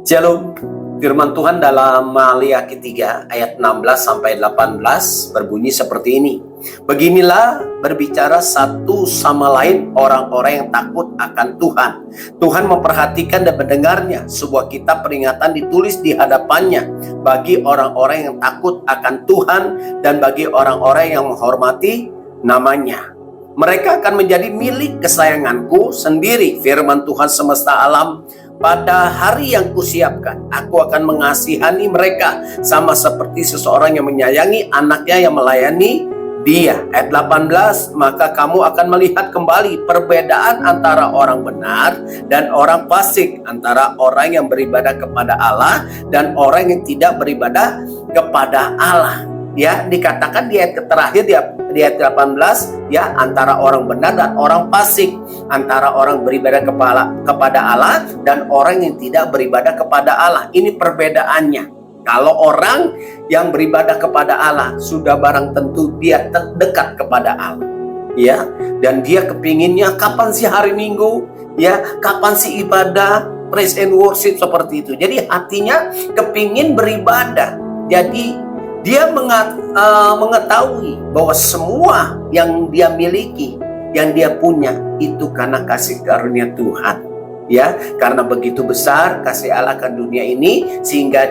Shalom. Firman Tuhan dalam Maliaki 3 ayat 16 sampai 18 berbunyi seperti ini. Beginilah berbicara satu sama lain orang-orang yang takut akan Tuhan. Tuhan memperhatikan dan mendengarnya. Sebuah kitab peringatan ditulis di hadapannya bagi orang-orang yang takut akan Tuhan dan bagi orang-orang yang menghormati namanya. Mereka akan menjadi milik kesayanganku sendiri, firman Tuhan semesta alam. Pada hari yang kusiapkan, aku akan mengasihani mereka sama seperti seseorang yang menyayangi anaknya yang melayani dia. Ayat 18, maka kamu akan melihat kembali perbedaan antara orang benar dan orang fasik, antara orang yang beribadah kepada Allah dan orang yang tidak beribadah kepada Allah. Ya, dikatakan di ayat terakhir di ayat 18, ya, antara orang benar dan orang fasik, antara orang beribadah kepada Allah dan orang yang tidak beribadah kepada Allah. Ini perbedaannya. Kalau orang yang beribadah kepada Allah, sudah barang tentu dia dekat kepada Allah, ya, dan dia kepinginnya kapan sih hari Minggu, ya, kapan sih ibadah, praise and worship seperti itu. Jadi hatinya kepingin beribadah. Jadi dia mengetahui bahwa semua yang dia miliki, yang dia punya, itu karena kasih karunia Tuhan. Ya, karena begitu besar kasih Allah akan dunia ini, sehingga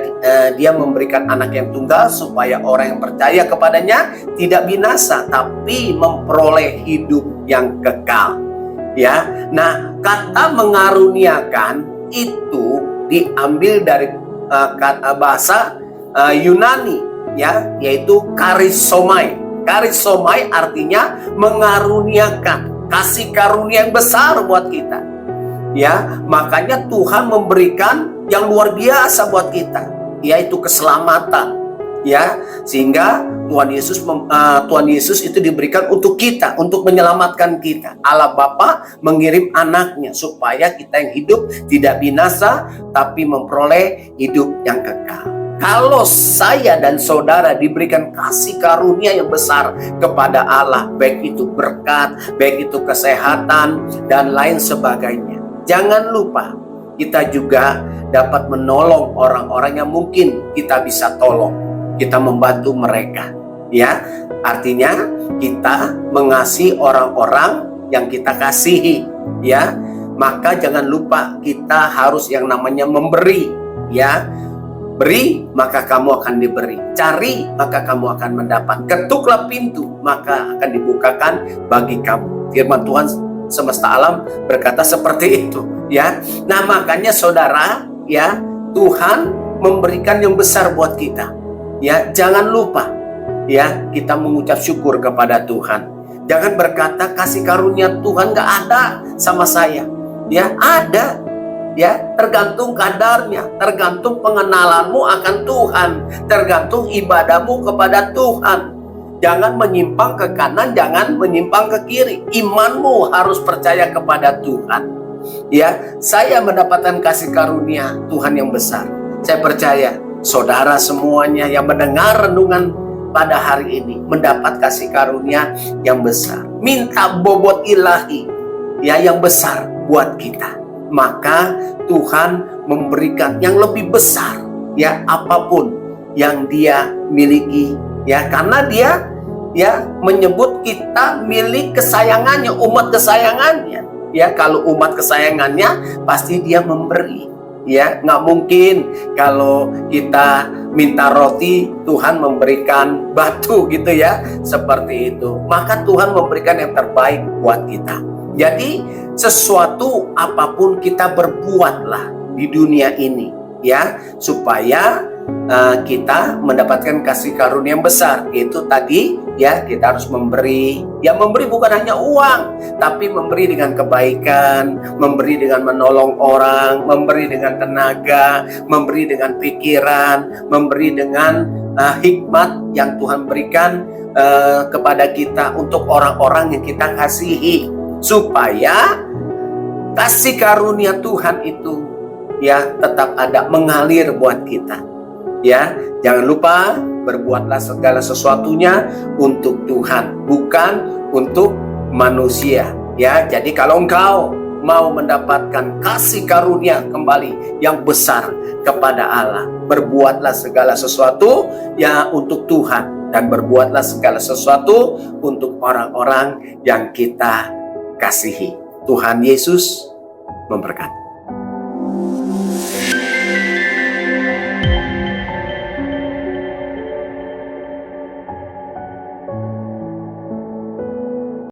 dia memberikan anak yang tunggal supaya orang yang percaya kepadanya tidak binasa, tapi memperoleh hidup yang kekal. Ya, nah, kata mengaruniakan itu diambil dari bahasa Yunani, ya, yaitu karisomai. Karisomai artinya mengaruniakan, kasih karunia yang besar buat kita. Ya, makanya Tuhan memberikan yang luar biasa buat kita, yaitu keselamatan. Ya, sehingga Tuhan Yesus itu diberikan untuk kita, untuk menyelamatkan kita. Allah Bapa mengirim anaknya supaya kita yang hidup tidak binasa, tapi memperoleh hidup yang kekal. Kalau saya dan saudara diberikan kasih karunia yang besar kepada Allah, baik itu berkat, baik itu kesehatan, dan lain sebagainya, jangan lupa kita juga dapat menolong orang-orang yang mungkin kita bisa tolong. Kita membantu mereka, ya. Artinya kita mengasihi orang-orang yang kita kasihi, ya. Maka jangan lupa kita harus yang namanya memberi, ya. Beri, maka kamu akan diberi. Cari, maka kamu akan mendapat. Ketuklah pintu, maka akan dibukakan bagi kamu. Firman Tuhan semesta alam berkata seperti itu, ya. Nah, makanya saudara, ya, Tuhan memberikan yang besar buat kita. Ya, jangan lupa, ya, kita mengucap syukur kepada Tuhan. Jangan berkata kasih karunia Tuhan gak ada sama saya. Ya, ada. Ya, tergantung kadarnya, tergantung pengenalanmu akan Tuhan, tergantung ibadahmu kepada Tuhan. Jangan menyimpang ke kanan, jangan menyimpang ke kiri. Imanmu harus percaya kepada Tuhan. Ya, saya mendapatkan kasih karunia Tuhan yang besar. Saya percaya saudara semuanya yang mendengar renungan pada hari ini mendapat kasih karunia yang besar. Minta bobot ilahi, ya, yang besar buat kita. Maka Tuhan memberikan yang lebih besar, ya, apapun yang dia miliki, ya, karena dia, ya, menyebut kita milik kesayangannya, umat kesayangannya, ya. Kalau umat kesayangannya pasti dia memberi, ya. Nggak mungkin kalau kita minta roti Tuhan memberikan batu gitu, ya, seperti itu. Maka Tuhan memberikan yang terbaik buat kita. Jadi sesuatu apapun kita berbuatlah di dunia ini, ya, supaya kita mendapatkan kasih karunia yang besar. Itu tadi, ya, kita harus memberi. Ya, memberi bukan hanya uang, tapi memberi dengan kebaikan, memberi dengan menolong orang, memberi dengan tenaga, memberi dengan pikiran, memberi dengan hikmat yang Tuhan berikan kepada kita untuk orang-orang yang kita kasihi, supaya kasih karunia Tuhan itu, ya, tetap ada, mengalir buat kita. Ya, jangan lupa berbuatlah segala sesuatunya untuk Tuhan, bukan untuk manusia. Ya, jadi kalau engkau mau mendapatkan kasih karunia kembali yang besar kepada Allah. Berbuatlah segala sesuatu ya untuk Tuhan, dan berbuatlah segala sesuatu untuk orang-orang yang kita kasihi. Tuhan Yesus memberkati.